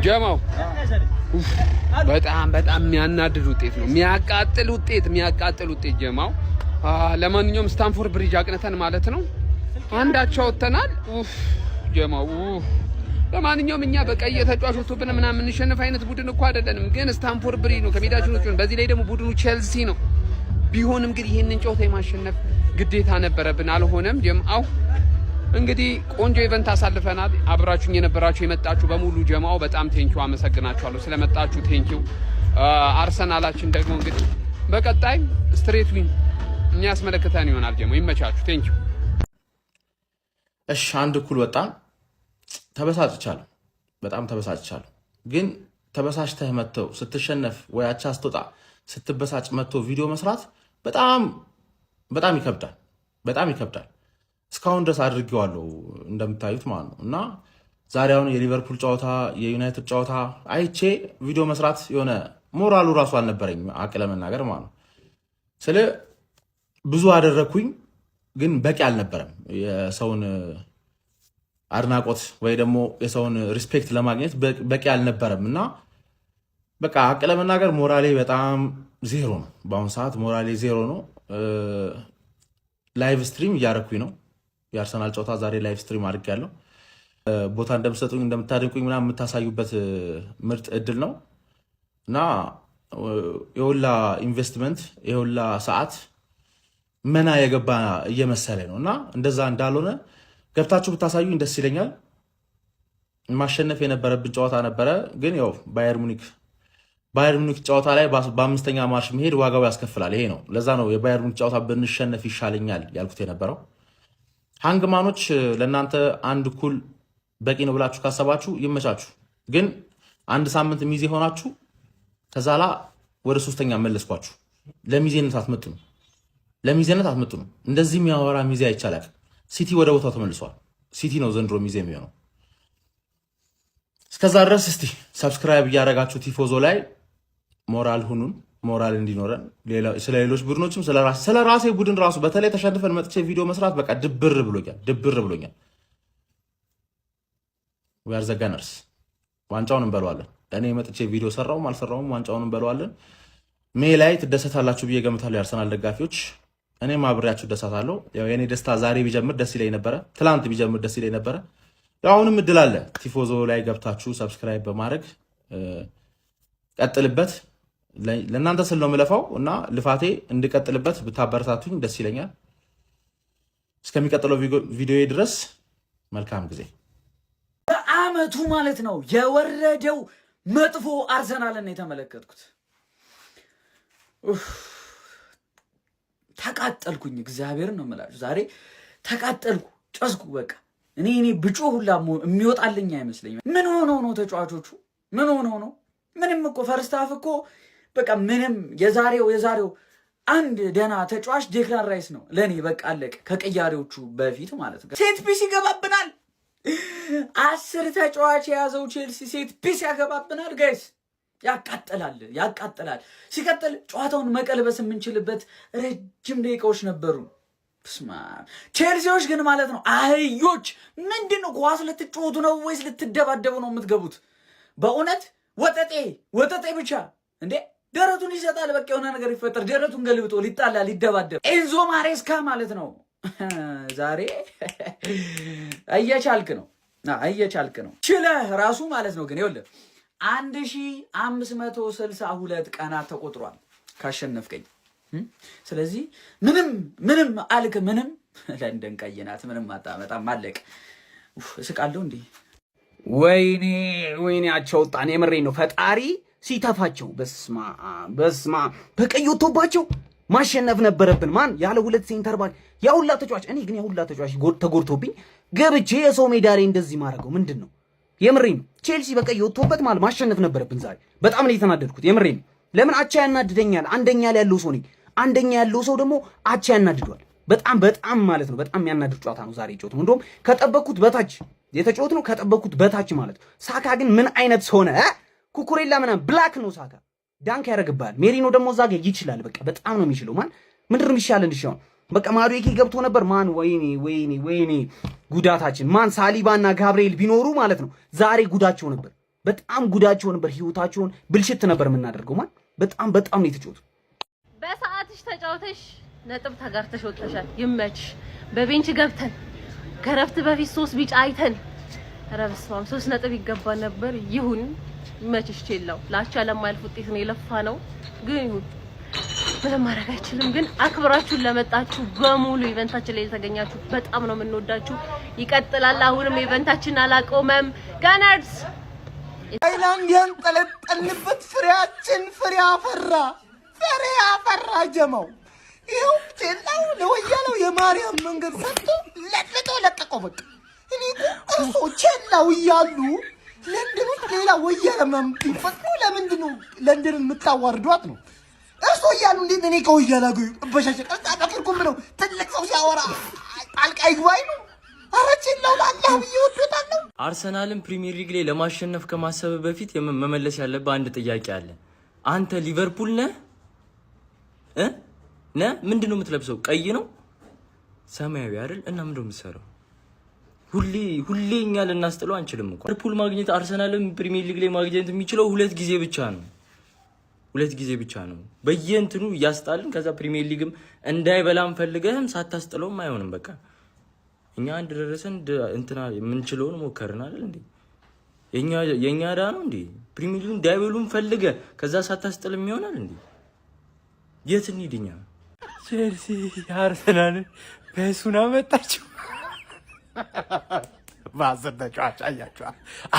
ጀማው በጣም የሚያናድድ ውጤት ነው። የሚያቃጥል ውጤት ጀማው። ለማንኛውም ስታንፎርድ ብሪጅ አቅንተን ማለት ነው አንዳቸው ወጥተናል። ጀማው ለማንኛውም እኛ በቀይ ተጫዋች ወጥቶብን ምናምን የምንሸነፍ አይነት ቡድን እኮ አይደለንም፣ ግን ስታንፎርድ ብሪጅ ነው ከሜዳችን ውጭ። በዚህ ላይ ደግሞ ቡድኑ ቼልሲ ነው። ቢሆንም ግን ይሄንን ጨዋታ የማሸነፍ ግዴታ ነበረብን፣ አልሆነም። ጀማው እንግዲህ ቆንጆ ኢቨንት አሳልፈናል። አብራችሁኝ የነበራችሁ የመጣችሁ በሙሉ ጀማው በጣም ቴንኪው፣ አመሰግናችኋለሁ ስለመጣችሁ ቴንኪው። አርሰናላችን ደግሞ እንግዲህ በቀጣይ ስትሬት ዊን የሚያስመለክተን ይሆናል። ጀማው ይመቻችሁ፣ ቴንኪው። እሺ አንድ እኩል ወጣን። ተበሳጭቻለሁ፣ በጣም ተበሳጭቻለሁ። ግን ተበሳጭተህ መጥተው ስትሸነፍ ወይ አቻ ስትወጣ ስትበሳጭ መጥተው ቪዲዮ መስራት በጣም ይከብዳል። እስካሁን ድረስ አድርጌዋለሁ እንደምታዩት ማለት ነው። እና ዛሬ አሁን የሊቨርፑል ጨዋታ የዩናይትድ ጨዋታ አይቼ ቪዲዮ መስራት የሆነ ሞራሉ ራሱ አልነበረኝም፣ አቅ ለመናገር ማለት ነው። ስለ ብዙ አደረግኩኝ፣ ግን በቂ አልነበረም። የሰውን አድናቆት ወይ ደግሞ የሰውን ሪስፔክት ለማግኘት በቂ አልነበረም። እና በቃ አቅ ለመናገር ሞራሌ በጣም ዜሮ ነው። በአሁኑ ሰዓት ሞራሌ ዜሮ ነው። ላይቭ ስትሪም እያረኩኝ ነው። የአርሰናል ጨዋታ ዛሬ ላይቭ ስትሪም አድርጌያለሁ። ቦታ እንደምትሰጡኝ እንደምታደንቁኝ ምናምን የምታሳዩበት ምርጥ እድል ነው እና የሁላ ኢንቨስትመንት የሁላ ሰዓት መና የገባ እየመሰለ ነው እና እንደዛ እንዳልሆነ ገብታችሁ ብታሳዩኝ ደስ ይለኛል። ማሸነፍ የነበረብን ጨዋታ ነበረ፣ ግን ያው ባየር ሙኒክ ጨዋታ ላይ በአምስተኛ ማርሽ መሄድ ዋጋው ያስከፍላል። ይሄ ነው። ለዛ ነው የባየር ሙኒክ ጨዋታ ብንሸነፍ ይሻለኛል ያልኩት የነበረው። ሃንግማኖች ለእናንተ አንድ እኩል በቂ ነው ብላችሁ ካሰባችሁ ይመቻችሁ። ግን አንድ ሳምንት ሚዜ ሆናችሁ ከዛላ ወደ ሶስተኛ መለስኳችሁ። ለሚዜነት አትመጥኑ። እንደዚህ የሚያወራ ሚዜ አይቻላል። ሲቲ ወደ ቦታው ተመልሷል። ሲቲ ነው ዘንድሮ ሚዜ የሚሆነው። እስከዛ ድረስ እስቲ ሰብስክራይብ እያደረጋችሁ ቲፎዞ ላይ ሞራል እንዲኖረን ስለ ሌሎች ቡድኖችም ስለ ራሴ ቡድን ራሱ በተለይ ተሸንፈን መጥቼ ቪዲዮ መስራት በቃ ድብር ብሎኛል። ዊአር ዘ ጋነርስ። ዋንጫውን እንበለዋለን። እኔ መጥቼ ቪዲዮ ሰራውም አልሰራውም ዋንጫውን እንበለዋለን። ሜይ ላይ ትደሰታላችሁ ብዬ ገምታለሁ የአርሰናል ደጋፊዎች። እኔም አብሬያችሁ ደሳታለሁ። ያው የኔ ደስታ ዛሬ ቢጀምር ደስ ይለኝ ነበረ፣ ትላንት ቢጀምር ደስ ይለኝ ነበረ። ያው አሁንም እድል አለ። ቲፎዞ ላይ ገብታችሁ ሰብስክራይብ በማድረግ ቀጥልበት። ለእናንተ ስል ነው የምለፋው እና ልፋቴ እንድቀጥልበት ብታበረታቱኝ ደስ ይለኛል። እስከሚቀጥለው ቪዲዮ ድረስ መልካም ጊዜ። በአመቱ ማለት ነው የወረደው መጥፎ አርሰናልን የተመለከትኩት። ተቃጠልኩኝ። እግዚአብሔር ነው የምላችሁ። ዛሬ ተቃጠልኩ፣ ጨስኩ። በቃ እኔ ብጮ ሁላ የሚወጣልኝ አይመስለኝም። ምን ሆነው ነው ተጫዋቾቹ? ምን ሆነው ነው? ምንም እኮ ፈርስት ሃፍ እኮ በቃ ምንም የዛሬው አንድ ደህና ተጫዋች ዴክላን ራይስ ነው ለኔ። በቃ አለቀ። ከቀያሪዎቹ በፊት ማለት ነው። ሴት ፒስ ይገባብናል። 10 ተጫዋች የያዘው ቼልሲ ሴት ፒስ ያገባብናል ጋይስ። ያቃጥላል። ሲቀጥል ጨዋታውን መቀልበስ የምንችልበት ረጅም ደቂቃዎች ነበሩ። ቼልሲዎች ግን ማለት ነው አህዮች። ምንድነው ኳስ ልትጫወቱ ነው ወይስ ልትደባደቡ ነው የምትገቡት? በእውነት ወጠጤ ብቻ እንዴ! ደረቱን ይሰጣል። በቃ የሆነ ነገር ይፈጠር፣ ደረቱን ገልብጦ ሊጣላ ሊደባደብ። ኤንዞ ማሬስካ ማለት ነው ዛሬ እየቻልክ ነው ችለህ ራሱ ማለት ነው። ግን ይኸውልህ 1562 ቀናት ተቆጥሯል ካሸነፍከኝ። ስለዚህ ምንም አልክ ምንም ለንደን ቀይ ናት። ምንም አታመጣም። አለቅ እስቃለሁ እንዴ! ወይኔ አቸውጣን። የምሬን ነው። ፈጣሪ ሲተፋቸው በስማ በቀይ ወጥቶባቸው ማሸነፍ ነበረብን። ማን ያለ ሁለት ሴንተር ባክ ያውላ ተጫዋች። እኔ ግን ያውላ ተጫዋች ተጎድቶብኝ ገብቼ የሰው ሜዳ ላይ እንደዚህ ማድረገው ምንድን ነው? የምሬን ነው። ቼልሲ በቀይ ወጥቶበት ማለት ማሸነፍ ነበረብን ዛሬ። በጣም ነው የተናደድኩት። የምሬን ነው። ለምን አቻ ያናድደኛል? አንደኛ ላይ ያለው ሰው ነኝ። አንደኛ ያለው ሰው ደግሞ አቻ ያናድዷል። በጣም ማለት ነው። በጣም የሚያናድድ ጨዋታ ነው ዛሬ ጨዋታው። እንደውም ከጠበቅኩት በታች የተጫወት ነው። ከጠበቅኩት በታች ማለት ነው። ሳካ ግን ምን አይነት ሰው ነው? ኩኩሬላ ምናምን ብላክ ነው ሳካ። ዳንክ ያደርግብሃል። ሜሪኖ ደግሞ እዛ ጋር ይችላል። በቃ በጣም ነው የሚችለው። ምንድን ነው የሚሻለን? እሺ በቃ ማዱዌኬ ገብቶ ነበር። ወይኔ ጉዳታችን። ሳሊባና ጋብርኤል ቢኖሩ ማለት ነው ዛሬ ጉዳቸው ነበር። በጣም ጉዳቸው ነበር። ህይወታቸውን ብልሽት ነበር የምናደርገው። በጣም ነው የተጫወቱ። በሰዓትሽ ተጫውተሽ ነጥብ ተጋርተሽ ወጥተሻል። ይመችሽ። በቤንች ገብተን ከረፍት በፊት 3 ቢጫ አይተን ረብስማም 3 ነጥብ ይገባል ነበር። ይሁን ይመችሽ። ቼላው ላቻ ለማይልፍ ውጤት ነው የለፋ ነው፣ ግን ይሁን ምንም ማድረግ አይችልም። ግን አክብራችሁን ለመጣችሁ በሙሉ ኢቨንታችን ላይ የተገኛችሁ በጣም ነው የምንወዳችሁ። ይቀጥላል። አሁንም ኢቨንታችን አላቆመም። ጋናርስ አይላንድ ያንጠለጠልንበት ፍሬያችን ፍሬ አፈራ ጀማው ይኸው ቼላው ለወያለው የማርያም መንገድ ሰጥቶ ለቀቀው። በቃ እኔ እኮ ቼላው እያሉ ለንደን ውስጥ ሌላ ወያለ ማምጥ ይፈጥሩ። ለምንድን ነው ለንደንን የምታዋርዷት ነው? እርሶ እያሉ እንዴት እኔ ከወያላ ጋር በሻሸቀ አጣጣርኩም ብለው ትልቅ ሰው ሲያወራ ጣልቃ ይግባይ ነው? ኧረ ቼላው ለአላህ ብዬ ወጥቶታል። አርሰናልን ፕሪሚየር ሊግ ላይ ለማሸነፍ ከማሰብ በፊት መመለስ ያለበት አንድ ጥያቄ አለ። አንተ ሊቨርፑል ነህ ምንድነው የምትለብሰው? ቀይ ነው ሰማያዊ አይደል? እና ምንድነው የምትሰራው? ሁሌ እኛ ልናስጥለው አንችልም እንኳን። ሊቨርፑል ማግኘት አርሰናልን ፕሪሚየር ሊግ ላይ ማግኘት የሚችለው 2 ጊዜ ብቻ ነው። 2 ጊዜ ብቻ ነው። በየእንትኑ እያስጣልን ከዛ ፕሪሚየር ሊግም እንዳይበላም ፈልገህም ሳታስጥለውም አይሆንም። በቃ እኛ አንድ ደረሰን እንትና የምንችለውን ሞከርን አይደል እንዴ? የኛ ዳ ነው እንዴ? ፕሪሚየር ሊግ እንዳይበሉም ፈልገ ከዛ ሳታስጥልም ይሆናል እንዴ? የት እንሂድኛ? ቼልሲ አርሰናል በሱና መጣችሁ። ባዘር ተጫዋች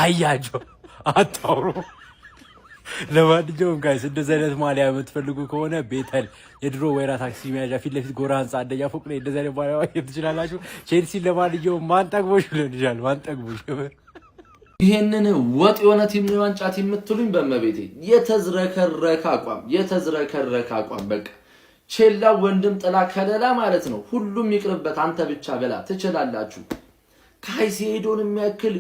አያቸው አታውሩ። ለማንኛውም ጋይስ እንደዚህ አይነት ማሊያ የምትፈልጉ ከሆነ ቤተል የድሮ ወይራ ታክሲ መያዣ ፊት ለፊት ጎራ ህንፃ አንደኛ ፎቅ ላይ እንደዚህ አይነት ማሊያ ማግኘት ትችላላችሁ። ቼልሲ ለማንኛውም ማንጠግቦሽ ልንጃል ማንጠግቦሽ ይሄንን ወጥ የሆነ ቲም ነው ዋንጫ ቲም የምትሉኝ በመቤቴ የተዝረከረከ አቋም በቃ ቼላ ወንድም ጥላ ከለላ ማለት ነው። ሁሉም ይቅርበት፣ አንተ ብቻ በላ ትችላላችሁ። ካይሴዶን የሚያክል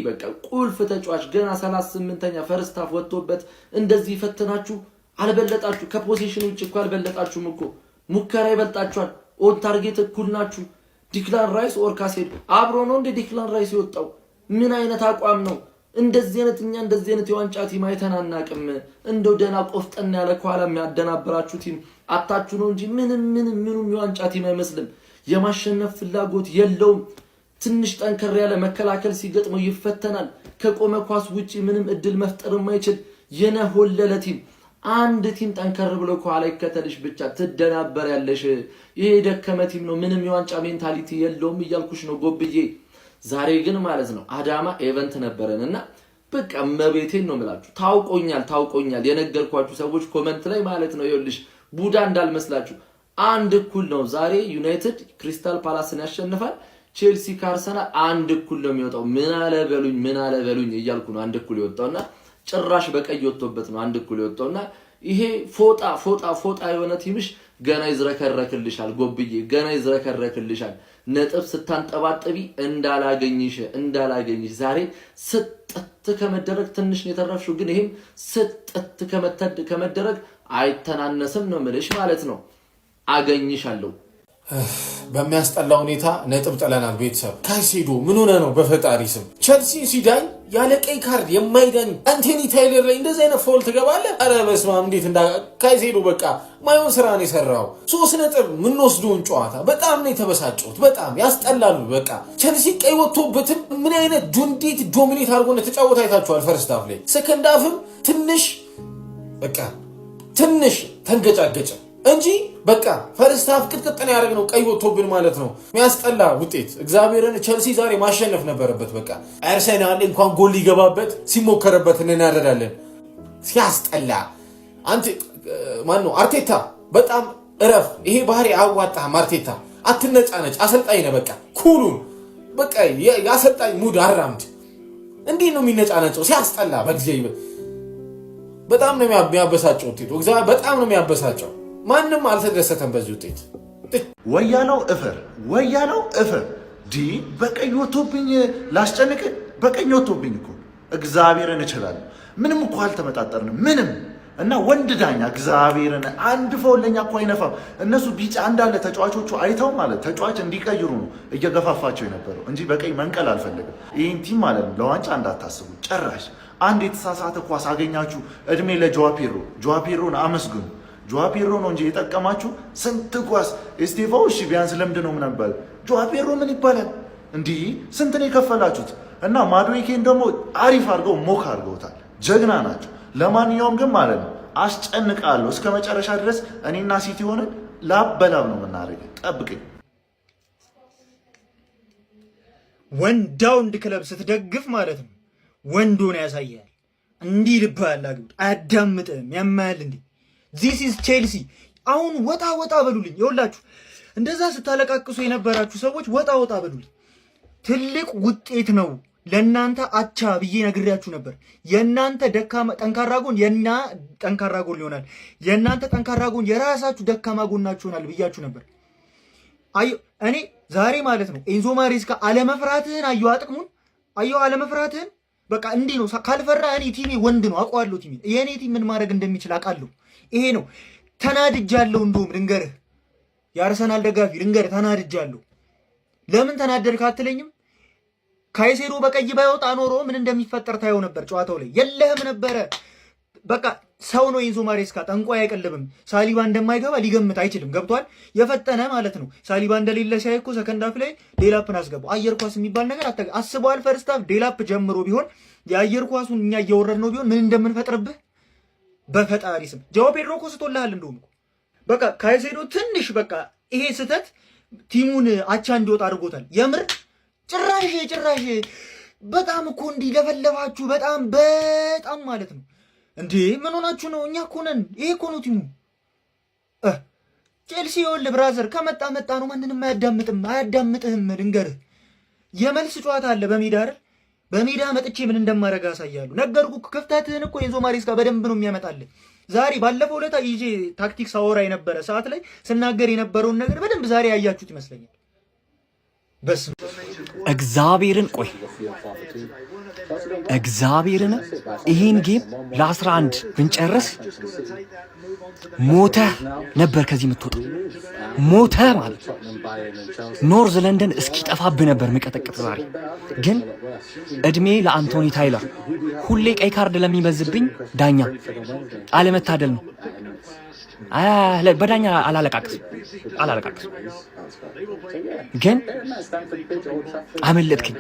በቃ ቁልፍ ተጫዋች ገና 38ኛ ፈርስት ሃፍ ወጥቶበት እንደዚህ ፈተናችሁ አልበለጣችሁ። ከፖዚሽን ውጭ እኮ አልበለጣችሁም እኮ ሙከራ ይበልጣችኋል። ኦን ታርጌት እኩል ናችሁ። ዲክላን ራይስ ኦር ካይሴዶ አብሮ ነው እንደ ዲክላን ራይስ የወጣው። ምን አይነት አቋም ነው? እንደዚህ አይነት የዋንጫ ቲም አይተን አናቅም። እንደው ደና ቆፍጠን ያለ ኳላ የሚያደናብራችሁ ቲም አታችሁ ነው እንጂ ምንም የዋንጫ ቲም አይመስልም። የማሸነፍ ፍላጎት የለውም። ትንሽ ጠንከር ያለ መከላከል ሲገጥመው ይፈተናል። ከቆመ ኳስ ውጪ ምንም እድል መፍጠር የማይችል የነሆለለ ቲም። አንድ ቲም ጠንከር ብሎ ኳላ ይከተልሽ ብቻ ትደናበር ያለሽ። ይሄ ደከመ ቲም ነው። ምንም የዋንጫ ሜንታሊቲ የለውም እያልኩሽ ነው ጎብዬ። ዛሬ ግን ማለት ነው አዳማ ኢቨንት ነበረንና በቃ መቤቴን ነው የምላችሁ። ታውቆኛል የነገርኳችሁ ሰዎች ኮሜንት ላይ ማለት ነው ይኸውልሽ ቡዳ እንዳልመስላችሁ አንድ እኩል ነው። ዛሬ ዩናይትድ ክሪስታል ፓላስን ያሸንፋል። ቼልሲ ካርሰናል አንድ እኩል ነው የሚወጣው። ምን አለ በሉኝ እያልኩ ነው አንድ እኩል የወጣውና ጭራሽ በቀይ ወጥቶበት ነው አንድ እኩል የወጣውና ይሄ ፎጣ የሆነ ቲምሽ ገና ይዝረከረክልሻል ጎብዬ፣ ገና ይዝረከረክልሻል። ነጥብ ስታንጠባጥቢ እንዳላገኝሽ ዛሬ ስጥት ከመደረግ ትንሽ ነው የተረፍሽው። ግን ይሄም ስጥት ከመደረግ አይተናነስም ነው ምልሽ ማለት ነው። አገኝሻለሁ። በሚያስጠላ ሁኔታ ነጥብ ጥለናል። ቤተሰብ ካይሴዶ ምን ሆነ ነው በፈጣሪ ስም? ቸልሲ ሲዳኝ ያለ ቀይ ካርድ የማይዳኝ አንቶኒ ታይለር ላይ እንደዚህ አይነት ፎል ትገባለህ? አረ በስመ አብ! እንዴት ካይሴዶ በቃ ማይሆን ስራ ነው የሰራው። 3 ነጥብ የምንወስደውን ጨዋታ በጣም ነው የተበሳጨሁት። በጣም ያስጠላሉ። በቃ ቸልሲ ቀይ ወጥቶበትም ምን አይነት እንዴት ዶሚኔት አድርጎ እንደተጫወተ አይታችኋል። ፈርስት ሃፍ ላይ ሰከንድ ሃፍም ትንሽ ተንገጫገጨ እንጂ በቃ ፈርስት ሃፍ ቅጥቅጥን ያደረግነው ቀይ ወጥቶብን ማለት ነው። የሚያስጠላ ውጤት። እግዚአብሔርን ቸልሲ ዛሬ ማሸነፍ ነበረበት። በቃ አርሰናል እንኳን ጎል ሊገባበት ሲሞከረበት እናደዳለን። ሲያስጠላ። አንተ ማን ነው? አርቴታ በጣም እረፍ። ይሄ ባህሪ አዋጣህም። አርቴታ አትነጫነጭ። አሰልጣኝ ነህ። በቃ ኩሉን በቃ ያሰልጣኝ ሙድ አራምድ። እንዴ ነው የሚነጫነጨው? ሲያስጠላ። በእግዚአብሔር በጣም ነው የሚያበሳጨው ውጤቱ። እግዚአብሔር በጣም ነው የሚያበሳጨው። ማንም አልተደሰተም በዚህ ውጤት። ወያለው እፈር ዲ በቀኝ ወጥቶብኝ ላስጨንቅ። በቀኝ ወጥቶብኝ እኮ እግዚአብሔርን እችላለሁ። ምንም እኮ አልተመጣጠርንም ምንም። እና ወንድ ዳኛ እግዚአብሔርን አንድ ፎለኛ እኮ አይነፋም። እነሱ ቢጫ እንዳለ ተጫዋቾቹ አይተው ማለት ተጫዋች እንዲቀይሩ ነው እየገፋፋቸው የነበረው እንጂ በቀኝ መንቀል አልፈለግም። ይህን ቲም ማለት ነው ለዋንጫ እንዳታስቡ ጨራሽ። አንድ የተሳሳተ ኳስ አገኛችሁ፣ እድሜ ለጆዋፔሮ። ጆዋፔሮን አመስግኑ። ጆዋፔሮ ነው እንጂ የጠቀማችሁ ስንት ኳስ ኤስቴቫው እሺ ቢያንስ ለምንድን ነው ነበር ጆዋፔሮ ምን ይባላል እንዲህ ስንት ነው የከፈላችሁት? እና ማዱዌኬን ደግሞ አሪፍ አድርገው ሞክ አድርገውታል። ጀግና ናቸው። ለማንኛውም ግን ማለት ነው አስጨንቃለሁ እስከ መጨረሻ ድረስ እኔና ሲቲ ሆነን ላበላብ ነው የምናደርገው። ጠብቀኝ። ወንዳውንድ ክለብ ስትደግፍ ማለት ነው ወንድ ሆነ ያሳያል። እንዲህ ልባል አግብት አያዳምጥም ያማል እንዴ ዚስ ኢዝ ቼልሲ። አሁን ወጣ ወጣ በሉልኝ። ይኸውላችሁ እንደዛ ስታለቃቅሱ የነበራችሁ ሰዎች ወጣ ወጣ በሉልኝ። ትልቅ ውጤት ነው ለናንተ አቻ ብዬ ነግሬያችሁ ነበር። የናንተ ደካማ ጠንካራ ጎን የና ጠንካራ ጎን ይሆናል፣ የናንተ ጠንካራ ጎን የራሳችሁ ደካማ ጎናችሁ ይሆናል ብያችሁ ነበር። እኔ ዛሬ ማለት ነው ኤንዞ ማሬስካ አለመፍራትህን አየሁ፣ አጥቅሙን አየሁ፣ አለመፍራትህን በቃ እንዲህ ነው። ካልፈራ እኔ ቲሜ ወንድ ነው አውቀዋለሁ። ቲሜ የእኔ ቲም ምን ማድረግ እንደሚችል አውቃለሁ። ይሄ ነው ተናድጃለሁ። እንደውም ልንገርህ የአርሰናል ደጋፊ ልንገርህ ተናድጃለሁ። ለምን ተናደድክ አትለኝም? ካይሴዶ በቀይ ባይወጣ ኖሮ ምን እንደሚፈጠር ታየው ነበር። ጨዋታው ላይ የለህም ነበረ። በቃ ሰው ነው ኤንዞ ማሬስካ፣ ጠንቋይ አይቀልብም። ሳሊባ እንደማይገባ ሊገምት አይችልም። ገብቷል? የፈጠነ ማለት ነው። ሳሊባ እንደሌለ ሲያይ እኮ ሰከንድ ሃፍ ላይ ዴላፕን አስገባው። አየር ኳስ የሚባል ነገር አስበዋል። ፈርስት ሃፍ ዴላፕ ጀምሮ ቢሆን የአየር ኳሱን እኛ እየወረድ ነው ቢሆን ምን እንደምንፈጥርብህ በፈጣሪ ስም። ጃኦ ፔድሮ እኮ ስቶልሃል። እንደውም በቃ ካይሴዶ ትንሽ በቃ ይሄ ስህተት ቲሙን አቻ እንዲወጣ አድርጎታል። የምር ጭራሽ በጣም እኮ እንዲለፈለፋችሁ በጣም ማለት ነው እንዴ! ምን ሆናችሁ ነው? እኛ እኮ ነን። ይሄ እኮ ነው ቲሙ። ቼልሲ ይኸውልህ ብራዘር ከመጣ ነው። ማንንም አያዳምጥህም። ልንገርህ የመልስ ጨዋታ አለ በሜዳ አይደል? በሜዳ መጥቼ ምን እንደማረጋ አሳያለሁ። ነገርኩህ። ክፍተትህን እኮ ኤንዞ ማሬስካ በደንብ ነው የሚያመጣልህ። ዛሬ ባለፈው ዕለት ይዤ ታክቲክስ አወራ የነበረ ሰዓት ላይ ስናገር የነበረውን ነገር በደንብ ዛሬ ያያችሁት ይመስለኛል። እግዚአብሔርን ይህን ጌም ለ11 ብንጨርስ ሞተ ነበር ከዚህ የምትወጣው። ሞተ ማለት ኖርዝ ለንደን እስኪጠፋብህ ነበር መቀጠቅጥ። ዛሬ ግን እድሜ ለአንቶኒ ታይለር። ሁሌ ቀይ ካርድ ለሚበዝብኝ ዳኛ አለመታደል ነው። በዳኛ አላለቃቅስ ግን አመለጥክኝ።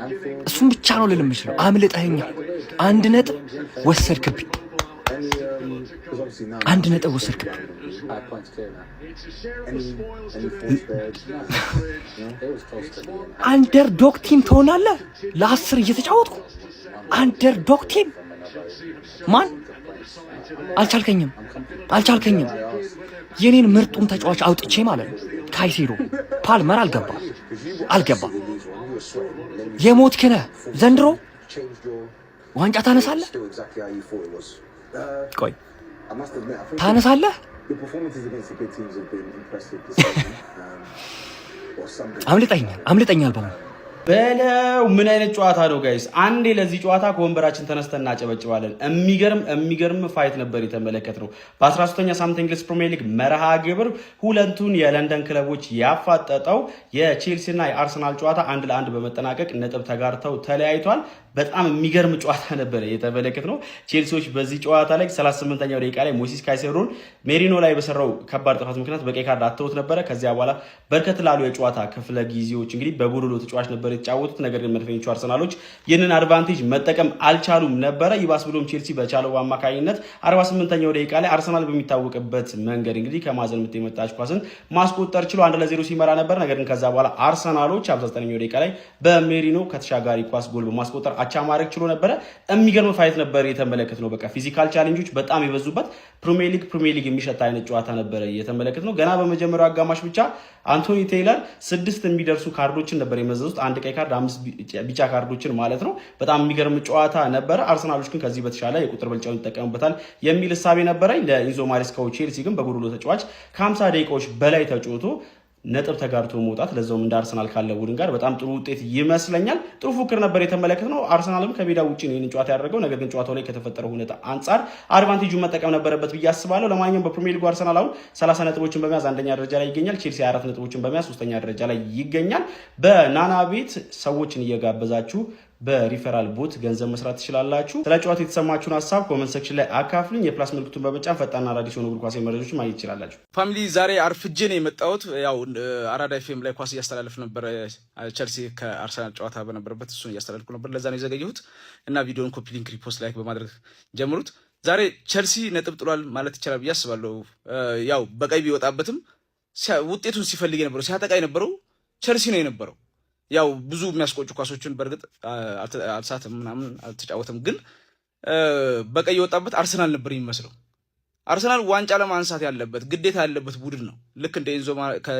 እሱም ብቻ ነው ልል የምችለው። አምልጠኸኛል። 1 ነጥብ ወሰድክብኝ። 1 ነጥብ ወሰድክብኝ። አንደርዶግ ቲም ትሆናለህ። ለ10 እየተጫወትኩ አንደርዶግ ቲም ማን አልቻልከኝም። የኔን ምርጡን ተጫዋች አውጥቼ ማለት ነው። ካይሴዶ ፓልመር አልገባ። የሞት ክነ ዘንድሮ ዋንጫ ታነሳለህ። ቆይ ታነሳለህ። አምልጠኛል በሙሉ በለው። ምን አይነት ጨዋታ ነው ጋይስ? አንዴ ለዚህ ጨዋታ ከወንበራችን ተነስተን እናጨበጭባለን። የሚገርም ፋይት ነበር የተመለከትነው። በ13ኛ ሳምንት እንግሊዝ ፕሪሚየር ሊግ መርሃ ግብር ሁለቱን የለንደን ክለቦች ያፋጠጠው የቼልሲና የአርሰናል ጨዋታ 1-1 በመጠናቀቅ ነጥብ ተጋርተው ተለያይቷል። በጣም የሚገርም ጨዋታ ነበር የተመለከትነው። ቼልሲዎች በዚህ ጨዋታ ላይ 38ኛው ደቂቃ ላይ ሞሲስ ካይሴዶን ሜሪኖ ላይ በሰራው ከባድ ጥፋት ምክንያት በቀይ ካርድ አተውት ነበረ። ከዚያ በኋላ በርከት ላሉ የጨዋታ ክፍለ ጊዜዎች እንግዲህ በጎዶሎ ተጫዋች ነበር የተጫወቱት። ነገር ግን መድፈኞቹ አርሰናሎች ይህንን አድቫንቴጅ መጠቀም አልቻሉም ነበረ። ይባስ ብሎም ቼልሲ በቻለው አማካኝነት 48ኛው ደቂቃ ላይ አርሰናል በሚታወቅበት መንገድ እንግዲህ ከማዕዘን ምት የመጣች ኳስን ማስቆጠር ችሎ 1-0 ሲመራ ነበር። ነገር ግን ከዛ በኋላ አርሰናሎች 59ኛው ደቂቃ ላይ በሜሪኖ ከተሻጋሪ ኳስ ጎል በማስቆጠር አቻ ማድረግ ችሎ ነበረ። የሚገርም ፋይት ነበር የተመለከትነው። በቃ ፊዚካል ቻሌንጆች በጣም የበዙበት ፕሪሚየር ሊግ የሚሸታ አይነት ጨዋታ ነበር የተመለከትነው። ገና በመጀመሪያው አጋማሽ ብቻ አንቶኒ ቴይለር 6 የሚደርሱ ካርዶችን ነበር የመዘዙት። 1 ቀይ ካርድ፣ 5 ቢጫ ካርዶችን ማለት ነው። በጣም የሚገርም ጨዋታ ነበረ። አርሰናሎች ግን ከዚህ በተሻለ የቁጥር ብልጫውን ይጠቀሙበታል የሚል እሳቤ ነበረኝ። ለኢንዞ ማሬስካው ቼልሲ ግን በጎዶሎ ተጫዋች ከ50 ደቂቃዎች በላይ ተጫውቶ ነጥብ ተጋርቶ መውጣት ለዛውም እንደ አርሰናል ካለ ቡድን ጋር በጣም ጥሩ ውጤት ይመስለኛል። ጥሩ ፉክክር ነበር የተመለከትነው። አርሰናልም ከሜዳ ውጪ ነው ይህንን ጨዋታ ያደረገው። ነገር ግን ጨዋታው ላይ ከተፈጠረው ሁኔታ አንጻር አድቫንቴጁን መጠቀም ነበረበት ብዬ አስባለሁ። ለማንኛውም በፕሪሚየር ሊጉ አርሰናል አሁን 30 ነጥቦችን በመያዝ 1ኛ ደረጃ ላይ ይገኛል። ቼልሲ 24 ነጥቦችን በመያዝ 3ኛ ደረጃ ላይ ይገኛል። በናና ቤት ሰዎችን እየጋበዛችሁ በሪፈራል ቦት ገንዘብ መስራት ትችላላችሁ። ስለ ጨዋታው የተሰማችሁን ሀሳብ ኮመንት ሴክሽን ላይ አካፍሉኝ። የፕላስ ምልክቱን በመጫን ፈጣንና አዳዲስ የሆኑ እግር ኳስ መረጃዎች ማግኘት ትችላላችሁ። ፋሚሊ ዛሬ አርፍጄ ነው የመጣሁት። ያው አራዳ ኤፍኤም ላይ ኳስ እያስተላለፍ ነበር። ቸልሲ ከአርሰናል ጨዋታ በነበረበት እሱን እያስተላለፍኩ ነበር። ለዛ ነው የዘገየሁት እና ቪዲዮን ኮፒ ሊንክ፣ ሪፖስት፣ ላይክ በማድረግ ጀምሩት። ዛሬ ቸልሲ ነጥብ ጥሏል ማለት ይቻላል ብዬ አስባለሁ። ያው በቀይ ቢወጣበትም ውጤቱን ሲፈልግ የነበረው ሲያጠቃ የነበረው ቸልሲ ነው የነበረው። ያው ብዙ የሚያስቆጩ ኳሶችን በእርግጥ አልሳትም ምናምን አልተጫወተም፣ ግን በቀይ የወጣበት አርሰናል ነበር የሚመስለው። አርሰናል ዋንጫ ለማንሳት ያለበት ግዴታ ያለበት ቡድን ነው። ልክ እንደ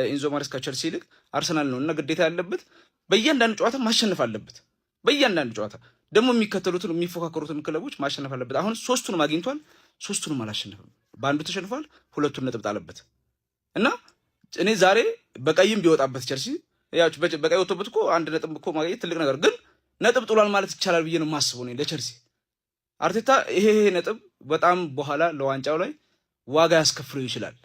ኢንዞ ማሬስካ ከቸልሲ ይልቅ አርሰናል ነው እና ግዴታ ያለበት በእያንዳንዱ ጨዋታ ማሸነፍ አለበት። በእያንዳንዱ ጨዋታ ደግሞ የሚከተሉትን የሚፎካከሩትን ክለቦች ማሸነፍ አለበት። አሁን ሶስቱንም አግኝቷል፣ ሶስቱንም አላሸነፈም። በአንዱ ተሸንፏል፣ ሁለቱን ነጥብ ጣለበት እና እኔ ዛሬ በቀይም ቢወጣበት ቸልሲ ያው በቀይ ወጥቶበት እኮ አንድ ነጥብ እኮ ማግኘት ትልቅ ነገር፣ ግን ነጥብ ጥሏል ማለት ይቻላል ብዬ ነው የማስበው ነው ለቸልሲ። አርቴታ ይሄ ነጥብ በጣም በኋላ ለዋንጫው ላይ ዋጋ ያስከፍለው ይችላል።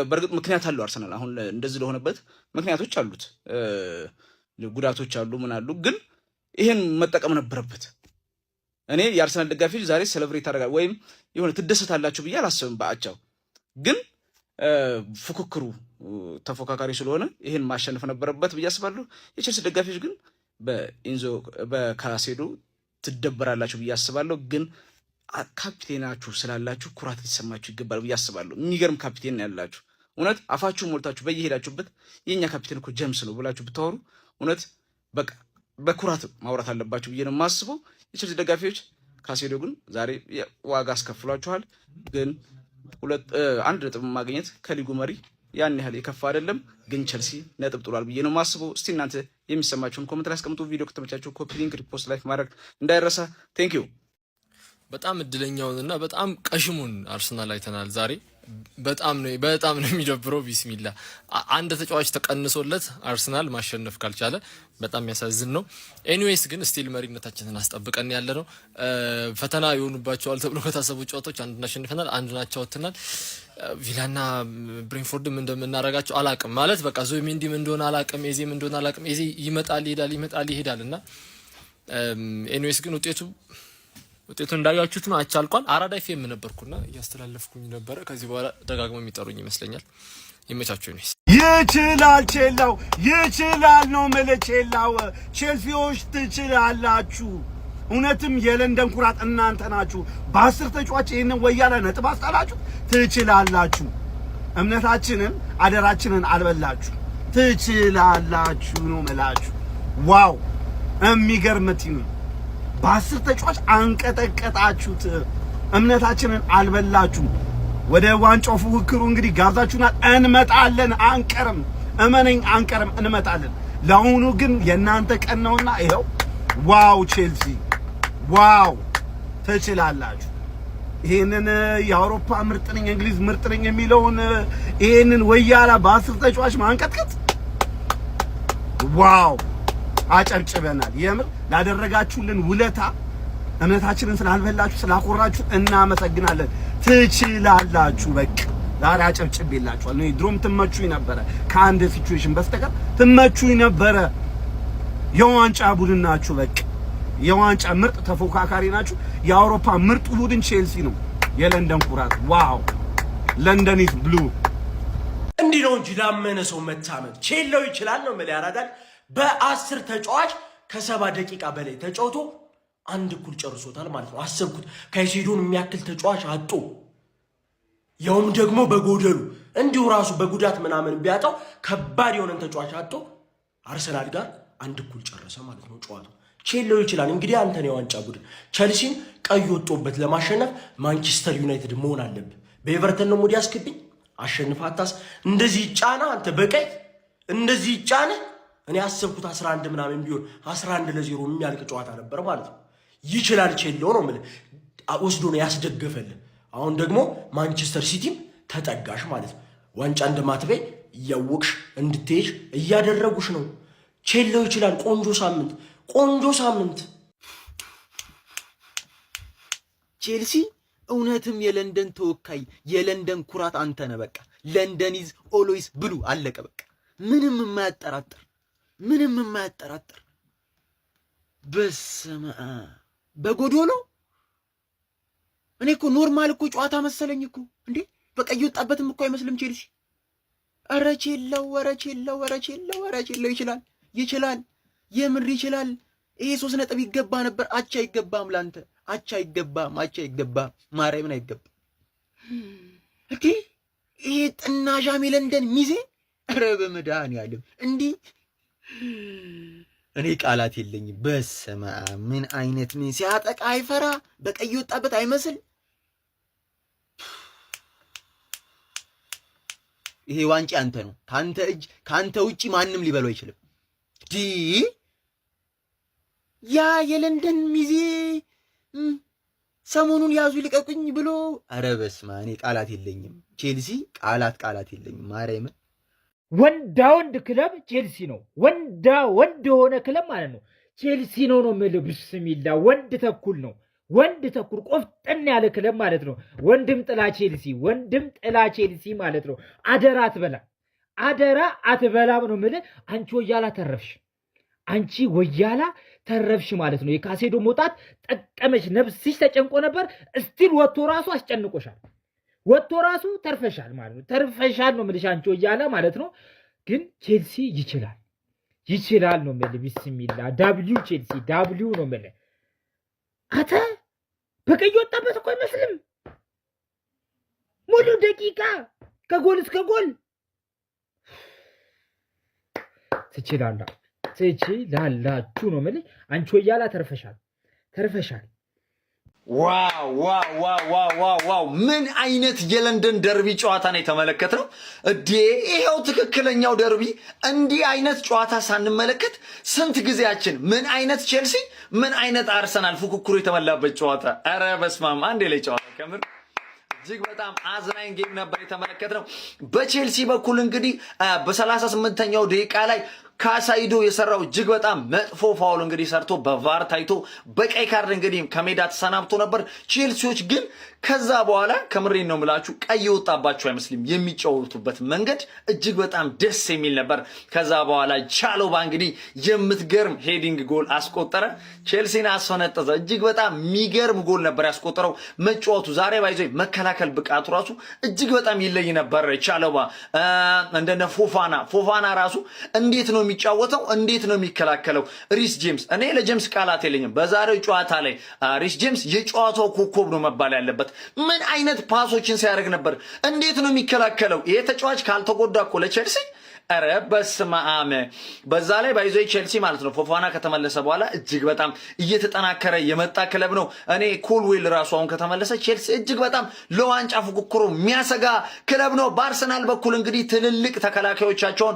በእርግጥ ምክንያት አለው አርሰናል አሁን እንደዚህ ለሆነበት ምክንያቶች አሉት፣ ጉዳቶች አሉ፣ ምን አሉ፣ ግን ይሄን መጠቀም ነበረበት። እኔ የአርሰናል ደጋፊዎች ዛሬ ሴሌብሬት ታደርጋለህ ወይም የሆነ ትደሰታላችሁ ብዬ አላስብም በአቻው፣ ግን ፉክክሩ ተፎካካሪ ስለሆነ ይሄን ማሸነፍ ነበረበት ብዬ አስባለሁ። የቸልሲ ደጋፊዎች ግን በካሴዶ ትደበራላችሁ ብዬ አስባለሁ። ግን ካፒቴናችሁ ስላላችሁ ኩራት ሊሰማችሁ ይገባል ብዬ አስባለሁ። የሚገርም ካፒቴን ያላችሁ እውነት አፋችሁ ሞልታችሁ በየሄዳችሁበት የኛ ካፒቴን እኮ ጀምስ ነው ብላችሁ ብታወሩ እውነት በቃ በኩራት ማውራት አለባችሁ ብዬ ነው የማስበው። የቸልሲ ደጋፊዎች ካሴዶ ግን ዛሬ ዋጋ አስከፍሏችኋል። ግን አንድ ነጥብ ማግኘት ከሊጉ መሪ ያን ያህል የከፋ አይደለም። ግን ቸልሲ ነጥብ ጥሏል ብዬ ነው የማስበው። እስቲ እናንተ የሚሰማችሁን ኮሜንት ላይ አስቀምጡ። ቪዲዮ ከተመቻችሁ ኮፒ ሊንክ፣ ሪፖስት፣ ላይክ ማድረግ እንዳይረሳ። ቴንክ ዩ። በጣም እድለኛውንና በጣም ቀሽሙን አርሰናል አይተናል ዛሬ። በጣም ነው የሚደብረው። ቢስሚላ አንድ ተጫዋች ተቀንሶለት አርሰናል ማሸነፍ ካልቻለ በጣም የሚያሳዝን ነው። ኤኒዌይስ ግን ስቲል መሪነታችንን አስጠብቀን ያለ ነው። ፈተና ይሆኑባቸዋል ተብሎ ከታሰቡ ጨዋታዎች አንዱን አሸንፈናል፣ አንዱን አቻ ወጥተናል። ቪላና ብሬንፎርድም እንደምናረጋቸው አላቅም ማለት በቃ ዙቢሜንዲም እንደሆነ አላቅም፣ ኤዜም እንደሆነ አላቅም። ኤዜ ይመጣል ይሄዳል እና ኤኒዌይስ ግን ውጤቱ እንዳያችሁት ነው። አቻልቋል። አራዳ ኤፍኤም ነበርኩና እያስተላለፍኩኝ ነበረ። ከዚህ በኋላ ደጋግሞ የሚጠሩኝ ይመስለኛል። ይመቻችሁ ነው። ይችላል ቼላው ይችላል ነው ማለት ቼላው ቼልሲዎች ትችላላችሁ። እውነትም የለንደን ኩራት እናንተ ናችሁ። በ10 ተጫዋች ይሄንን ወያላ ነጥብ አስጣላችሁ። ትችላላችሁ። እምነታችንን አደራችንን አልበላችሁ። ትችላላችሁ ነው መላችሁ። ዋው የሚገርም ቲም በ10 ተጫዋች አንቀጠቀጣችሁት። እምነታችንን አልበላችሁ። ወደ ዋንጫው ፉክክሩ እንግዲህ ጋብዛችሁናል። እንመጣለን፣ አንቀርም። እመነኝ አንቀርም፣ እንመጣለን። ለአሁኑ ግን የእናንተ ቀን ነውና ይኸው። ዋው ቼልሲ ዋው ትችላላችሁ። ይሄንን የአውሮፓ ምርጥ ነኝ እንግሊዝ ምርጥ ነኝ የሚለውን ይሄንን ወያላ በ10 ተጫዋች ማንቀጥቀጥ ዋው አጨብጭበናል። የምር ላደረጋችሁልን ውለታ እምነታችንን ስላልበላችሁ ስላኮራችሁ እናመሰግናለን። ትችላላችሁ። በቃ ዛሬ አጨብጭቤላችኋል። ነው ድሮም ትመቹኝ ነበረ፣ ከአንድ ሲቹዌሽን በስተቀር ትመቹኝ ነበረ። የዋንጫ ቡድን ናችሁ። በቃ የዋንጫ ምርጥ ተፎካካሪ ናችሁ። የአውሮፓ ምርጥ ቡድን ቼልሲ ነው። የለንደን ኩራት ዋው ለንደን ኢዝ ብሉ። እንዲህ ነው እንጂ ላመነ ሰው መታመን ቼላው ይችላል ነው ማለት ያራዳል። በ10 ተጫዋች ከ70 ደቂቃ በላይ ተጫውቶ አንድ እኩል ጨርሶታል ማለት ነው። አሰብኩት ካይሴዶን የሚያክል ተጫዋች አጦ ያውም ደግሞ በጎደሉ እንዲሁ ራሱ በጉዳት ምናምን ቢያጣው ከባድ የሆነን ተጫዋች አጦ አርሰናል ጋር አንድ እኩል ጨረሰ ማለት ነው ጨዋታው። ቼላው ይችላል እንግዲህ አንተ ነው የዋንጫ ቡድን። ቸልሲን ቀይ ወጦበት ለማሸነፍ ማንቸስተር ዩናይትድ መሆን አለበት። በኤቨርተን ነው ሙዲ ያስከብኝ አሸንፋታስ እንደዚህ ጫና አንተ በቀይ እንደዚህ ጫና እኔ አሰብኩት 11 ምናምን ቢሆን 11-0 የሚያልቅ ጨዋታ ነበር ማለት ነው። ይችላል ቼላው ነው ማለት ወስዶ ነው ያስደገፈልን። አሁን ደግሞ ማንቸስተር ሲቲም ተጠጋሽ ማለት ነው። ዋንጫ እንደማትበይ እያወቅሽ እንድትሄጅ እያደረጉሽ ነው። ቼላው ይችላል። ቆንጆ ሳምንት ቼልሲ እውነትም የለንደን ተወካይ የለንደን ኩራት አንተ ነህ። በቃ ለንደን ኢዝ ኦልዌይስ ብሉ። አለቀ በቃ ምንም የማያጠራጥር በስመ አብ በጎዶሎ እኔ እኮ ኖርማል እኮ ጨዋታ መሰለኝ እኮ እንዴ በቃ እየወጣበትም እኮ አይመስልም ቼልሲ። ኧረ ቼለው ይችላል የምር ይችላል። ይሄ 3 ነጥብ ይገባ ነበር። አቻ አይገባም፣ ላንተ አቻ አይገባም፣ ማርያምን አይገባም እንዴ ይሄ ጥናሻም የለንደን ሚዜ። ኧረ በመድኃኒዓለም እንዲህ እኔ ቃላት የለኝም። በስመ አብ ምን አይነት ምን ሲያጠቃ አይፈራ በቀይ ወጣበት አይመስል። ይሄ ዋንጫ አንተ ነው፣ ካንተ እጅ ካንተ ውጪ ማንም ሊበለው አይችልም። ያ የለንደን ሚዜ ሰሞኑን ያዙ ይልቀቁኝ ብሎ ኧረ በስመ አብ እኔ ቃላት የለኝም። ቼልሲ ቃላት የለኝም ማርያምን። ወንዳ ወንድ ክለብ ቼልሲ ነው። ወንዳ ወንድ የሆነ ክለብ ማለት ነው ቼልሲ ነው የምልህ። ብስሚላ ወንድ ተኩል ነው። ወንድ ተኩል ቆፍጠን ያለ ክለብ ማለት ነው። ወንድም ጥላ ቼልሲ ማለት ነው። አደራ አትበላም ነው የምልህ። አንቺ ወያላ ተረፍሽ ማለት ነው። የካሴዶ መውጣት ጠቀመሽ። ነፍስሽ ተጨንቆ ነበር። እስቲል ወጥቶ ራሱ አስጨንቆሻል። ወጥቶ ራሱ ተርፈሻል ማለት ነው። ተርፈሻል ነው የምልሽ አንቺ ወያላ ማለት ነው። ግን ቼልሲ ይችላል ነው የምልህ። ቢስሚላ ቼልሲ ነው የምልህ። አተ በቀይ ወጣበት እኮ አይመስልም። ሙሉ ደቂቃ ከጎል እስከ ጎል ትችላላችሁ ነው የምልህ። አንቺ ወያላ ተርፈሻል። ዋው ምን አይነት የለንደን ደርቢ ጨዋታ ነው የተመለከትነው እዴ! ይሄው ትክክለኛው ደርቢ። እንዲህ አይነት ጨዋታ ሳንመለከት ስንት ጊዜያችን። ምን አይነት ቼልሲ፣ ምን አይነት አርሰናል ፉክክሩ የተመላበት ጨዋታ። ኧረ በስመ አብ አንዴ ላይ ጨዋታ ከምር እጅግ በጣም አዝናኝ ጌም ነበር የተመለከትነው። በቼልሲ በኩል እንግዲህ በ38ኛው ደቂቃ ላይ ካሳይዶ የሰራው እጅግ በጣም መጥፎ ፋውል እንግዲህ ሰርቶ በቫር ታይቶ በቀይ ካርድ እንግዲህ ከሜዳ ተሰናብቶ ነበር። ቼልሲዎች ግን ከዛ በኋላ ከምሬን ነው የምላችሁ ቀይ የወጣባቸው አይመስልም። የሚጫወቱበት መንገድ እጅግ በጣም ደስ የሚል ነበር። ከዛ በኋላ ቻሎባ እንግዲህ የምትገርም ሄዲንግ ጎል አስቆጠረ፣ ቼልሲን አስፈነጠዘ። እጅግ በጣም የሚገርም ጎል ነበር ያስቆጠረው። መጫወቱ ዛሬ ባይዞ መከላከል ብቃቱ ራሱ እጅግ በጣም ይለይ ነበር። ቻሎባ እንደነ ፎፋና ራሱ እንዴት ነው የሚጫወተው? እንዴት ነው የሚከላከለው? ሪስ ጄምስ፣ እኔ ለጄምስ ቃላት የለኝም። በዛሬው ጨዋታ ላይ ሪስ ጄምስ የጨዋታው ኮከብ ነው መባል ያለበት። ምን አይነት ፓሶችን ሲያደርግ ነበር! እንዴት ነው የሚከላከለው? ይሄ ተጫዋች ካልተጎዳ እኮ ለቼልሲ ኧረ በስመ አብ። በዛ ላይ ባይዞ ቼልሲ ማለት ነው ፎፋና ከተመለሰ በኋላ እጅግ በጣም እየተጠናከረ የመጣ ክለብ ነው። እኔ ኮልዌል ራሱ አሁን ከተመለሰ ቼልሲ እጅግ በጣም ለዋንጫ ፉክክሩ የሚያሰጋ ክለብ ነው። በአርሰናል በኩል እንግዲህ ትልልቅ ተከላካዮቻቸውን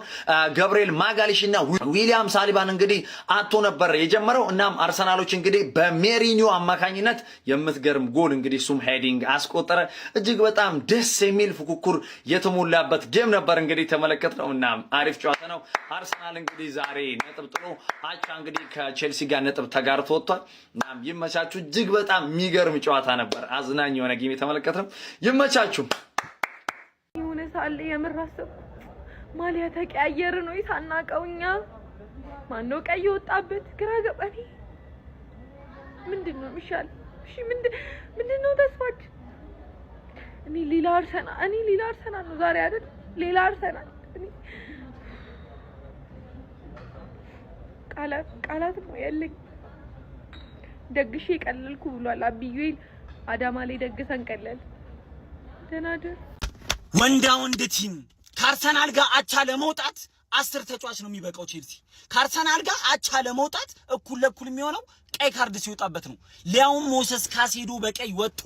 ገብርኤል ማጋሊሽና ዊሊያም ሳሊባን እንግዲህ አቶ ነበር የጀመረው። እናም አርሰናሎች እንግዲህ በሜሪኒዮ አማካኝነት የምትገርም ጎል እንግዲህ ሱም ሄዲንግ አስቆጠረ። እጅግ በጣም ደስ የሚል ፉክክር የተሞላበት ጌም ነበር እንግዲህ ተመለከትነው። እና አሪፍ ጨዋታ ነው። አርሰናል እንግዲህ ዛሬ ነጥብ ጥሎ አቻ እንግዲህ ከቼልሲ ጋር ነጥብ ተጋርቶ ወጥቷል። እናም ይመቻችሁ። እጅግ በጣም የሚገርም ጨዋታ ነበር። አዝናኝ የሆነ ጌም የተመለከትነው። ይመቻችሁ። የሆነ ሳለ የምራሰብ ማሊያ ተቀያየረ ነው ሳናቀውኛ። ማነው ቀይ ወጣበት? ግራ ገባኝ። ምንድነው የሚሻል? እሺ ምንድነው ተስፋች? እኔ ሌላ አርሰናል ነው ዛሬ አይደል? ሌላ አርሰናል ቃላት ነው ያለኝ። ደግሼ ቀለልኩ ብሏል አብዩል። አዳማ ላይ ደግሰን ቀለል። ተናደር ወንድ ቲም ከአርሰናል ጋር አቻ ለመውጣት 10 ተጫዋች ነው የሚበቃው። ቼልሲ ከአርሰናል ጋር አቻ ለመውጣት እኩል ለእኩል የሚሆነው ቀይ ካርድ ሲወጣበት ነው። ሊያውም ሞሰስ ካሴዶ በቀይ ወጥቶ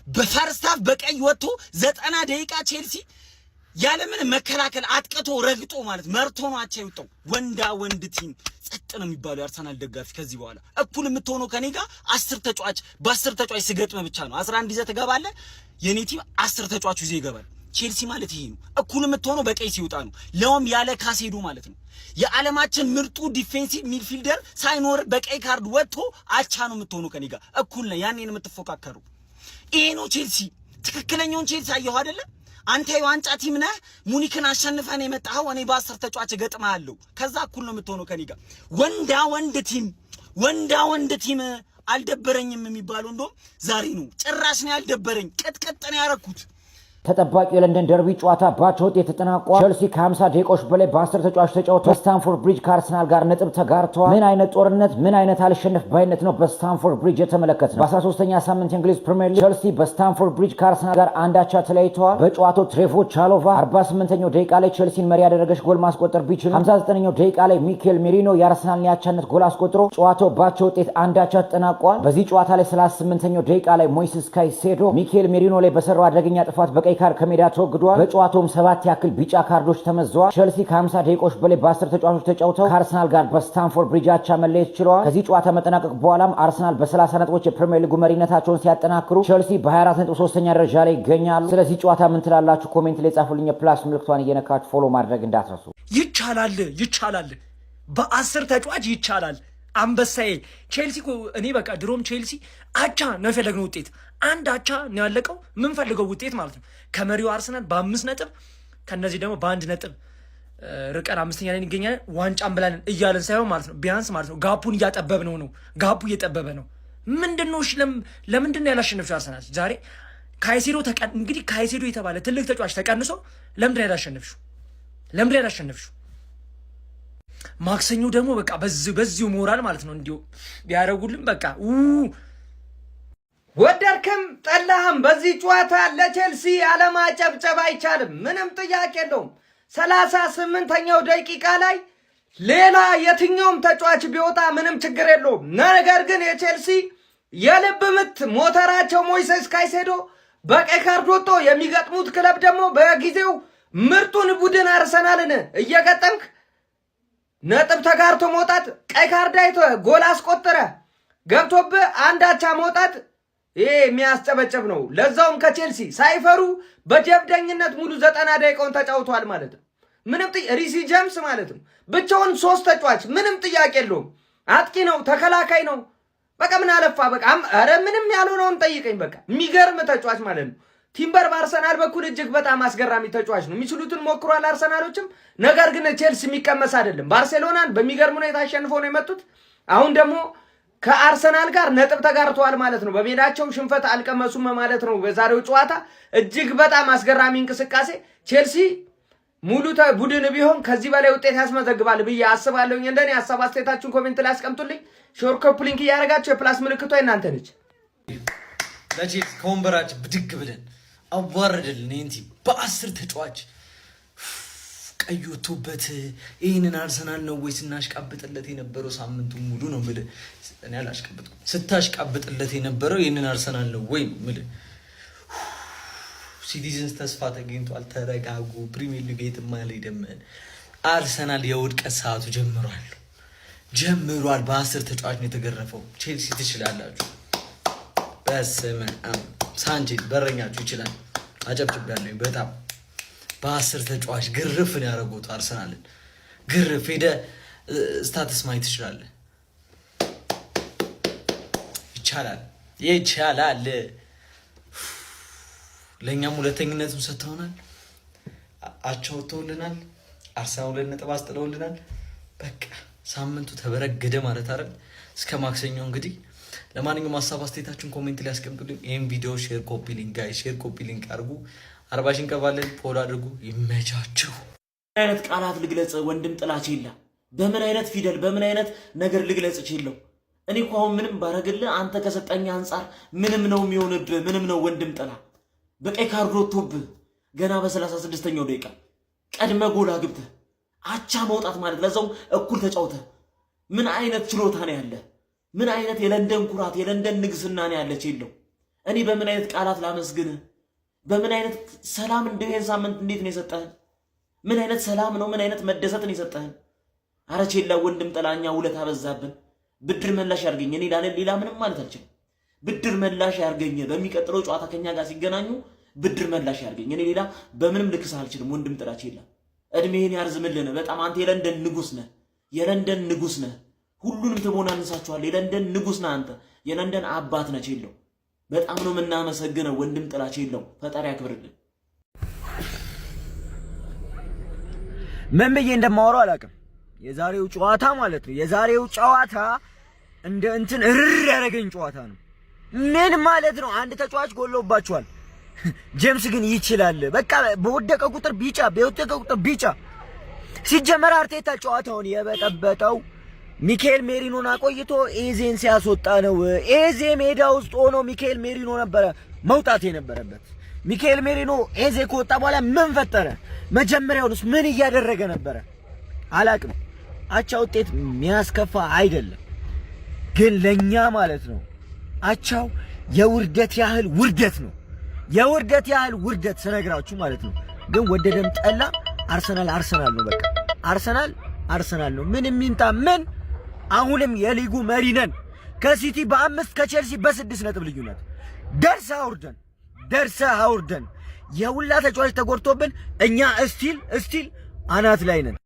በፈርስት ሃፍ በቀይ ወጥቶ 90 ደቂቃ ቼልሲ ያለምን መከላከል አጥቅቶ ረግጦ ማለት መርቶ ነው አቻ ይወጣው። ወንድ ቲም ጸጥ ነው የሚባለው የአርሰናል ደጋፊ። ከዚህ በኋላ እኩል የምትሆነው ከኔ ጋር 10 ተጫዋች በ10 ተጫዋች ስገጥመ ብቻ ነው። 11 ይዘህ ትገባለህ። የኔ ቲም 10 ተጫዋች ይዘህ ይገባል። ቼልሲ ማለት ይሄ ነው። እኩል የምትሆነው በቀይ ሲወጣ ነው። ለውም ያለ ካሴዶ ማለት ነው። የዓለማችን ምርጡ ዲፌንሲቭ ሚድፊልደር ሳይኖር በቀይ ካርድ ወጥቶ አቻ ነው የምትሆነው ከኔ ጋር እኩል ነው። ያኔ ነው የምትፎካከሩ። ይሄ ነው ቼልሲ። ትክክለኛውን ቼልሲ አየሁ አይደለ? አንተ የዋንጫ ቲም ነህ። ሙኒክን አሸንፈን የመጣኸው እኔ በ10 ተጫዋች ገጥማለሁ። ከዛ እኩል ነው የምትሆነው ከኔ ጋር። ወንድ ቲም ወንዳ ወንድ ቲም አልደበረኝም የሚባለው እንደውም ዛሬ ነው። ጭራሽ ነው ያልደበረኝ። ቀጥቀጥ ነው ያረኩት። ተጠባቂ የለንደን ደርቢ ጨዋታ ባቻ ውጤት ተጠናቋል። ቸልሲ ከ50 ደቂቃዎች በላይ በ10 ተጫዋች ተጫውተው በስታንፎርድ ብሪጅ ከአርሰናል ጋር ነጥብ ተጋርተዋል። ምን አይነት ጦርነት፣ ምን አይነት አልሸነፍ ባይነት ነው በስታንፎርድ ብሪጅ የተመለከትነው። በ13ኛ ሳምንት የእንግሊዝ ፕሪሚየር ሊግ ቸልሲ በስታንፎርድ ብሪጅ ከአርሰናል ጋር አንድ አቻ ተለያይተዋል። በጨዋታው ትሬቮ ቻሎቫ 48ኛው ደቂቃ ላይ ቸልሲን መሪ ያደረገች ጎል ማስቆጠር ቢችልም 59ኛው ደቂቃ ላይ ሚኬል ሜሪኖ የአርሰናልን ያቻነት ጎል አስቆጥሮ ጨዋታው ባቻ ውጤት አንድ አቻ ተጠናቋል። በዚህ ጨዋታ ላይ 38ኛው ደቂቃ ላይ ሞይሴስ ካይሴዶ ሚኬል ሜሪኖ ላይ በሰራው አደገኛ ጥፋት በቀይ ካርድ ከሜዳ ተወግዷል። በጨዋታውም 7 ያክል ቢጫ ካርዶች ተመዘዋል። ቸልሲ ከ50 ደቂቃዎች በላይ በ10 ተጫዋቾች ተጫውተው ከአርሰናል ጋር በስታንፎርድ ብሪጅ አቻ መለየት ችለዋል። ከዚህ ጨዋታ መጠናቀቅ በኋላም አርሰናል በ30 ነጥቦች የፕሪሚየር ሊጉ መሪነታቸውን ሲያጠናክሩ ቸልሲ በ24 ነጥብ 3ኛ ደረጃ ላይ ይገኛሉ። ስለዚህ ጨዋታ ምን ትላላችሁ? ኮሜንት ላይ ጻፉልኝ። የፕላስ ምልክቷን እየነካችሁ ፎሎ ማድረግ እንዳትረሱ። ይቻላል በ10 ተጫዋች ይቻላል። አንበሳዬ ቼልሲ እኔ በቃ ድሮም ቼልሲ አቻ ነው የፈለግነው ውጤት አንድ አቻ ነው ያለቀው። ምን ፈልገው ውጤት ማለት ነው። ከመሪው አርሰናል በ5 ነጥብ ከነዚህ ደግሞ በ1 ነጥብ ርቀን 5ኛ ላይ እንገኛለን። ዋንጫን ብላለን እያለን ሳይሆን ማለት ነው ቢያንስ ማለት ነው ጋፑን እያጠበብነው ነው። ጋፑ እየጠበበ ነው። ምንድነው? እሺ ለምንድነው ያላሸነፍሽው አርሰናል ዛሬ? ካይሴዶ እንግዲህ ካይሴዶ የተባለ ትልቅ ተጫዋች ተቀንሶ ለምንድነው ያላሸነፍሽው? ማክሰኞ ደግሞ በቃ በዚሁ ሞራል ማለት ነው እንዲሁ ቢያደርጉልን በቃ ወደድክም ጠላህም በዚህ ጨዋታ ለቼልሲ አለማጨብጨብ አይቻልም። ምንም ጥያቄ የለውም። 38ኛው ደቂቃ ላይ ሌላ የትኛውም ተጫዋች ቢወጣ ምንም ችግር የለውም። ነገር ግን የቼልሲ የልብ ምት ሞተራቸው ሞይሴስ ካይሴዶ በቀይ ካርድ ወጥቶ የሚገጥሙት ክለብ ደግሞ በጊዜው ምርጡን ቡድን አርሰናልን እየገጠምክ ነጥብ ተጋርቶ መውጣት፣ ቀይ ካርድ አይቶ ጎል አስቆጥረ ገብቶብህ አንድ አቻ መውጣት ይሄ የሚያስጨበጨብ ነው። ለዛውም ከቼልሲ ሳይፈሩ በጀብደኝነት ሙሉ 90 ደቂቃውን ተጫውቷል ማለት ነው። ምንም ሪሲ ጀምስ ማለት ነው ብቻውን 3 ተጫዋች ምንም ጥያቄ የለውም። አጥቂ ነው፣ ተከላካይ ነው። በቃ ምን አለፋ በቃ አረ ምንም ያልሆነውን ጠይቀኝ። በቃ የሚገርም ተጫዋች ማለት ነው። ቲምበር በአርሰናል በኩል እጅግ በጣም አስገራሚ ተጫዋች ነው። የሚችሉትን ሞክሯል አርሰናሎችም። ነገር ግን ቼልሲ የሚቀመስ አይደለም። ባርሴሎናን በሚገርም ሁኔታ አሸንፈው ነው የመጡት። አሁን ደግሞ ከአርሰናል ጋር ነጥብ ተጋርተዋል ማለት ነው። በሜዳቸው ሽንፈት አልቀመሱም ማለት ነው። በዛሬው ጨዋታ እጅግ በጣም አስገራሚ እንቅስቃሴ ቼልሲ ሙሉ ቡድን ቢሆን ከዚህ በላይ ውጤት ያስመዘግባል ብዬ አስባለሁ። እንደኔ ሐሳብ አስተያየታችሁን ኮሜንት ላይ አስቀምጡልኝ። ሼር ኮፒ ሊንክ እያደረጋችሁ የፕላስ ምልክቷ እናንተ ነች። ለቼልሲ ከወንበራችን ብድግ ብለን አዋረደልን። ይህንቲ በ10 ተጫዋች ቀይ ወጥቶበት ይህንን አርሰናል ነው ወይ ስናሽቃብጥለት የነበረው? ሳምንቱን ሙሉ ነው የምልህ። እኔ አላሽቃብጥኩም። ስታሽቃብጥለት የነበረው ይህንን አርሰናል ነው ወይ ነው የምልህ። ሲቲዝንስ ተስፋ ተገኝቷል። ተረጋጉ። ፕሪሚየር ሊግ የትም አልሄድም። አርሰናል የውድቀት ሰዓቱ ጀምሯል። በ10 ተጫዋች ነው የተገረፈው። ቼልሲ ትችላላችሁ። በስመ አብ ሳንቼዝ በረኛችሁ ይችላል። አጨብጭቤያለሁ በጣም በ10 ተጫዋች ግርፍ ነው ያደረጉት አርሰናልን። ግርፍ ሄደ ስታትስ ማየት ትችላለህ። ይቻላል። ለእኛም ሁለተኝነቱን ሰጥተውናል። አቻ ወጥተውልናል። አርሰናል 2 ነጥብ አስጥለውልናል። በቃ ሳምንቱ ተበረገደ ማለት አይደል? እስከ ማክሰኞ እንግዲህ። ለማንኛውም ሀሳብ አስተያየታችሁን ኮሜንት ላይ አስቀምጡልኝ። ይህን ቪዲዮ ሼር ኮፒ ሊንክ ጋይስ፣ ሼር ኮፒ ሊንክ አድርጉ። 40 ሺህ እንቀባለን። ፎሎ አድርጉ። ይመቻችሁ። ምን አይነት ቃላት ልግለጽ ወንድም ጥላች የለ? በምን አይነት ፊደል በምን አይነት ነገር ልግለጽ ይችላል? እኔ እኮ አሁን ምንም ባረግልህ አንተ ከሰጠኝ አንፃር ምንም ነው የሚሆንብህ። ምንም ነው ወንድም ጥላ። በቀይ ካርድ ወጥቶብህ ገና በ36ኛው ደቂቃ ቀድመ ጎል አግብተህ አቻ መውጣት ማለት ለዛው እኩል ተጫውተህ ምን አይነት ችሎታ ነው ያለ? ምን አይነት የለንደን ኩራት የለንደን ንግስና ነው ያለች የለው? እኔ በምን አይነት ቃላት ላመስግንህ? በምን አይነት ሰላም እንደዚህ ሳምንት እንዴት ነው የሰጠህን? ምን አይነት ሰላም ነው? ምን አይነት መደሰትን የሰጠህን? አረ ቼላ ወንድም ጥላኛ ውለታ በዛብን። ብድር መላሽ ያርገኝ። እኔ ሌላ ምንም ማለት አልችልም። ብድር መላሽ ያርገኝ። በሚቀጥለው ጨዋታ ከኛ ጋር ሲገናኙ ብድር መላሽ ያርገኝ። እኔ ሌላ በምንም ልክስህ አልችልም። ወንድም ጥላ ቼላ እድሜህን ያርዝምልህ። በጣም አንተ የለንደን ንጉስ ነህ። የለንደን ንጉስ ነህ። ሁሉንም ትሞናንሳቸዋለህ። የለንደን ንጉስ ነህ አንተ። የለንደን አባት ነህ ቼላው። በጣም ነው የምናመሰግነው ወንድም ጥላ ቼላው። ፈጣሪ ያክብርልን። ምን ብዬ እንደማወራው አላውቅም። የዛሬው ጨዋታ ማለት ነው የዛሬው ጨዋታ እንደ እንትን እርር ያደረገኝ ጨዋታ ነው። ምን ማለት ነው? አንድ ተጫዋች ጎሎባቸዋል። ጄምስ ግን ይችላል። በቃ በወደቀ ቁጥር ቢጫ። ሲጀመር አርቴታ ጨዋታውን የበጠበጠው ሚካኤል ሜሪኖን አቆይቶ ኤዜን ሲያስወጣ ነው። ኤዜ ሜዳ ውስጥ ሆኖ ሚካኤል ሜሪኖ ነበረ መውጣት የነበረበት። ሚካኤል ሜሪኖ ኤዜ ከወጣ በኋላ ምን ፈጠረ? መጀመሪያውንስ ምን እያደረገ ነበረ? አላቅም። አቻ ውጤት የሚያስከፋ አይደለም፣ ግን ለኛ ማለት ነው አቻው የውርደት ያህል ውርደት ነው። የውርደት ያህል ውርደት ስነግራችሁ ማለት ነው። ግን ወደደም ጠላ አርሰናል ነው። በቃ አርሰናል ነው። ምን የሚንጣ ምን። አሁንም የሊጉ መሪ ነን። ከሲቲ በ5 ከቼልሲ በ6 ነጥብ ልዩነት ደርሰህ አውርደን የሁላ ተጫዋች ተጎድቶብን እኛ እስቲል አናት ላይ ነን።